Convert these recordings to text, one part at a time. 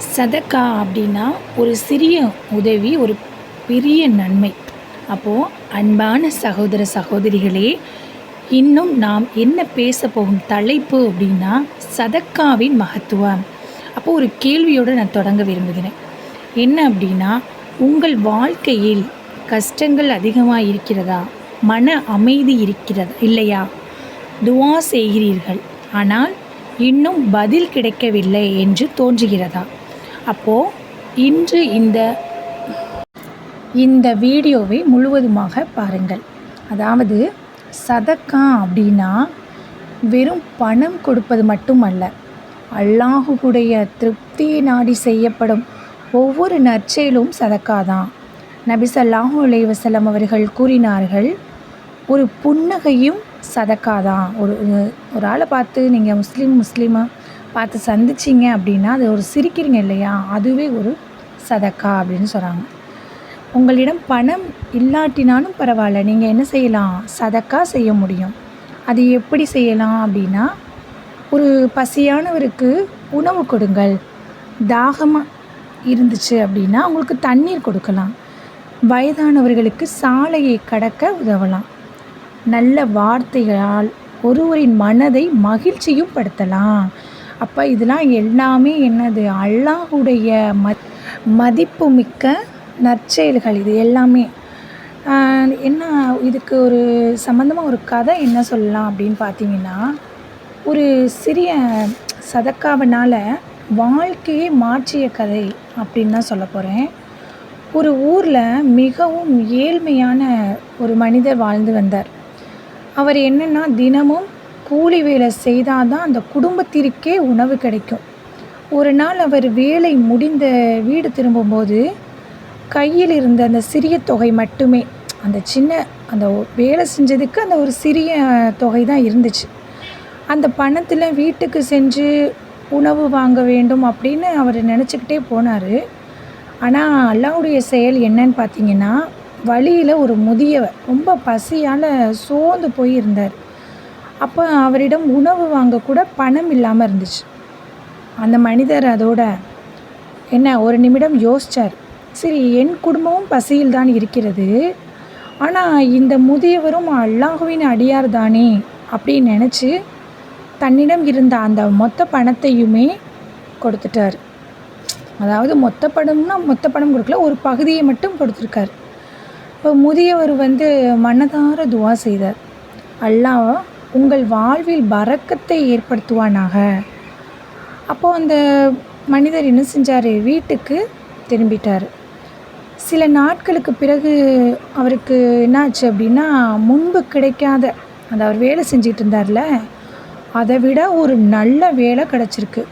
சதக்கா அப்படின்னா ஒரு சிறிய உதவி, ஒரு பெரிய நன்மை. அப்போது அன்பான சகோதர சகோதரிகளே, இன்னும் நாம் என்ன பேச போகும் தலைப்பு அப்படின்னா சதக்காவின் மகத்துவம். அப்போது ஒரு கேள்வியோடு நான் தொடங்க விரும்புகிறேன். என்ன அப்படின்னா, உங்கள் வாழ்க்கையில் கஷ்டங்கள் அதிகமாக இருக்கிறதா? மன அமைதி இருக்கிறதா இல்லையா? துவா செய்கிறீர்கள், ஆனால் இன்னும் பதில் கிடைக்கவில்லை என்று தோன்றுகிறதா? அப்போது இன்று இந்த வீடியோவை முழுவதுமாக பாருங்கள். அதாவது சதக்கா அப்படின்னா வெறும் பணம் கொடுப்பது மட்டுமல்ல, அல்லாஹுடைய திருப்தியை நாடி செய்யப்படும் ஒவ்வொரு நற்செயலும் சதக்கா தான். நபி ஸல்லல்லாஹு அலைஹி வஸல்லம் அவர்கள் கூறினார்கள், ஒரு புன்னகையும் சதக்கா தான். ஒரு ஆளை பார்த்து நீங்கள் முஸ்லீமாக பார்த்து சந்திச்சிங்க அப்படின்னா, அது ஒரு சிரிக்கிறீங்க இல்லையா, அதுவே ஒரு சதக்கா அப்படின்னு சொல்கிறாங்க. உங்களிடம் பணம் இல்லாட்டினாலும் பரவாயில்ல, நீங்கள் என்ன செய்யலாம்? சதக்கா செய்ய முடியும். அது எப்படி செய்யலாம் அப்படின்னா, ஒரு பசியானவருக்கு உணவு கொடுங்கள். தாகமாக இருந்துச்சு அப்படின்னா அவங்களுக்கு தண்ணீர் கொடுக்கலாம். வயதானவர்களுக்கு சாலையை கடக்க உதவலாம். நல்ல வார்த்தைகளால் ஒருவரின் மனதை மகிழ்ச்சியும் படுத்தலாம். அப்போ இதெல்லாம் எல்லாமே என்னது? அல்லாஹுடைய மதிப்புமிக்க நற்செயல்கள் இது எல்லாமே. என்ன இதுக்கு ஒரு சம்மந்தமாக ஒரு கதை என்ன சொல்லலாம் அப்படின்னு பார்த்தீங்கன்னா, ஒரு சிறிய சதக்காவினால் வாழ்க்கையை மாற்றிய கதை அப்படின்னு தான் சொல்ல போகிறேன். ஒரு ஊரில் மிகவும் ஏழ்மையான ஒரு மனிதர் வாழ்ந்து வந்தார். அவர் என்னென்னா, தினமும் கூலி வேலை செய்தால் தான் அந்த குடும்பத்திற்கே உணவு கிடைக்கும். ஒரு நாள் அவர் வேலை முடிந்த வீடு திரும்பும்போது கையில் இருந்த அந்த சிறிய தொகை மட்டுமே, அந்த வேலை செஞ்சதுக்கு அந்த ஒரு சிறிய தொகை தான் இருந்துச்சு. அந்த பணத்தில் வீட்டுக்கு சென்று உணவு வாங்க வேண்டும் அப்படின்னு அவர் நினச்சிக்கிட்டே போனார். ஆனால் அல்லாஹ்வுடைய செயல் என்னன்னு பார்த்தீங்கன்னா, வழியில் ஒரு முதியவர் ரொம்ப பசியால் சோர்ந்து போய் இருந்தார். அப்போ அவரிடம் உணவு வாங்க கூட பணம் இல்லாமல் இருந்துச்சு. அந்த மனிதர் அதோட ஒரு நிமிடம் யோசித்தார். சரி, என் குடும்பமும் பசியில் தான் இருக்கிறது, ஆனால் இந்த முதியவரும் அல்லாஹ்வின் அடியார் தானே அப்படின்னு நினச்சி தன்னிடம் இருந்த அந்த மொத்த பணத்தையுமே கொடுத்துட்டார். அதாவது மொத்த பணம் கொடுக்கல, ஒரு பகுதியை மட்டும் கொடுத்துருக்கார். இப்போ முதியவர் மனதார துவா செய்தார், அல்லாஹ் உங்கள் வாழ்வில் பரக்கத்தை ஏற்படுத்துவானாக. அப்போது அந்த மனிதர் என்ன செஞ்சார்? வீட்டுக்கு திரும்பிட்டார். சில நாட்களுக்கு பிறகு அவருக்கு என்னாச்சு அப்படின்னா, முன்பு கிடைக்காத அவர் வேலை செஞ்சிட்டு இருந்தார்ல, அதை விட ஒரு நல்ல வேலை கிடச்சிருக்கு.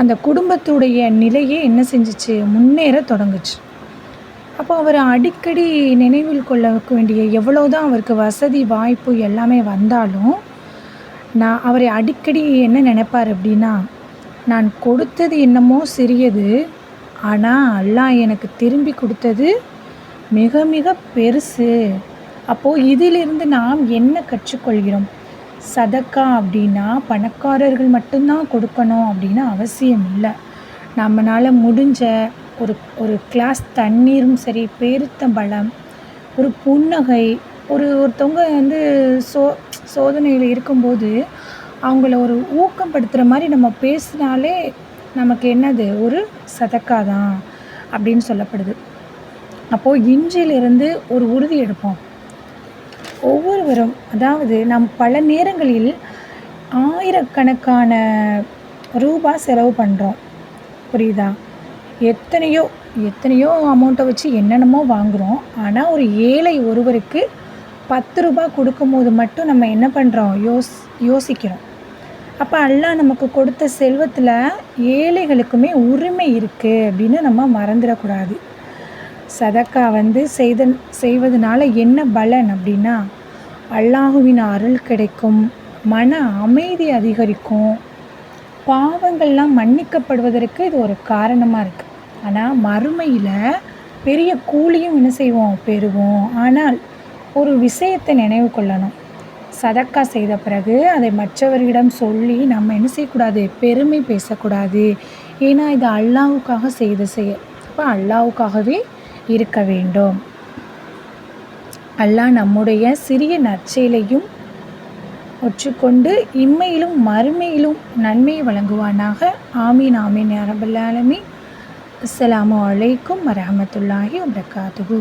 அந்த குடும்பத்துடைய நிலையே என்ன செஞ்சிச்சு? முன்னேற தொடங்குச்சு. அப்போ அவர் அடிக்கடி நினைவில் கொள்ள வேண்டிய, எவ்வளோதான் அவருக்கு வசதி வாய்ப்பு எல்லாமே வந்தாலும், அவரை அடிக்கடி என்ன நினைப்பார் அப்படின்னா, நான் கொடுத்தது என்னமோ சிறியது, ஆனால் அல்லாஹ் எனக்கு திரும்பி கொடுத்தது மிக மிக பெருசு. அப்போது இதிலிருந்து நாம் என்ன கற்றுக்கொள்கிறோம்? சதக்கா அப்படின்னா பணக்காரர்கள் மட்டும்தான் கொடுக்கணும் அப்படின்னு அவசியம் இல்லை. நம்மளால் முடிஞ்ச ஒரு கிளாஸ் தண்ணீரும் சரி, பேரித்தம்பழம், ஒரு புன்னகை, ஒருத்தவங்க சோதனையில் இருக்கும்போது அவங்கள ஒரு ஊக்கப்படுத்துகிற மாதிரி நம்ம பேசினாலே நமக்கு என்னது? ஒரு சதக்கா தான் அப்படின்னு சொல்லப்படுது. அப்போது இன்றிலிருந்து ஒரு உறுதி எடுப்போம். ஒவ்வொருவரும், அதாவது நாம் பல நேரங்களில் ஆயிரக்கணக்கான ரூபாய் செலவு பண்ணுறோம், புரியுதா? எத்தனையோ அமௌண்ட்டை வச்சு என்னென்னமோ வாங்குகிறோம். ஆனால் ஒரு ஏழை ஒருவருக்கு 10 ரூபாய் கொடுக்கும்போது மட்டும் நம்ம என்ன பண்ணுறோம்? யோசிக்கிறோம். அப்போ அல்லாஹ் நமக்கு கொடுத்த செல்வத்தில் ஏழைகளுக்குமே உரிமை இருக்குது அப்படின்னு நம்ம மறந்துடக்கூடாது. சதக்கா செய்வதனால என்ன பலன் அப்படின்னா, அல்லாஹுவின் அருள் கிடைக்கும், மன அமைதி அதிகரிக்கும், பாவங்கள்லாம் மன்னிக்கப்படுவதற்கு இது ஒரு காரணமாக இருக்குது. ஆனால் மறுமையில் பெரிய கூலியும் என்ன செய்வோம்? பெறுவோம். ஆனால் ஒரு விஷயத்தை நினைவு கொள்ளணும். சதக்கா செய்த பிறகு அதை மற்றவர்களிடம் சொல்லி நம்ம என்ன செய்யக்கூடாது? பெருமை பேசக்கூடாது. ஏன்னா இது அல்லாஹ்வுக்காக செய்த செயல். அப்போ அல்லாஹ்வுக்காகவே இருக்க வேண்டும். அல்லாஹ் நம்முடைய சிறிய நற்செயலையும் ஒற்றுக்கொண்டு இம்மையிலும் மறுமையிலும் நன்மையை வழங்குவானாக. ஆமீன் ஆமீன் யா ரப்பல் ஆலமீன். அஸ்ஸலாமு அலைக்கும் வரஹ்மத்துல்லாஹி வபரகாத்துஹு.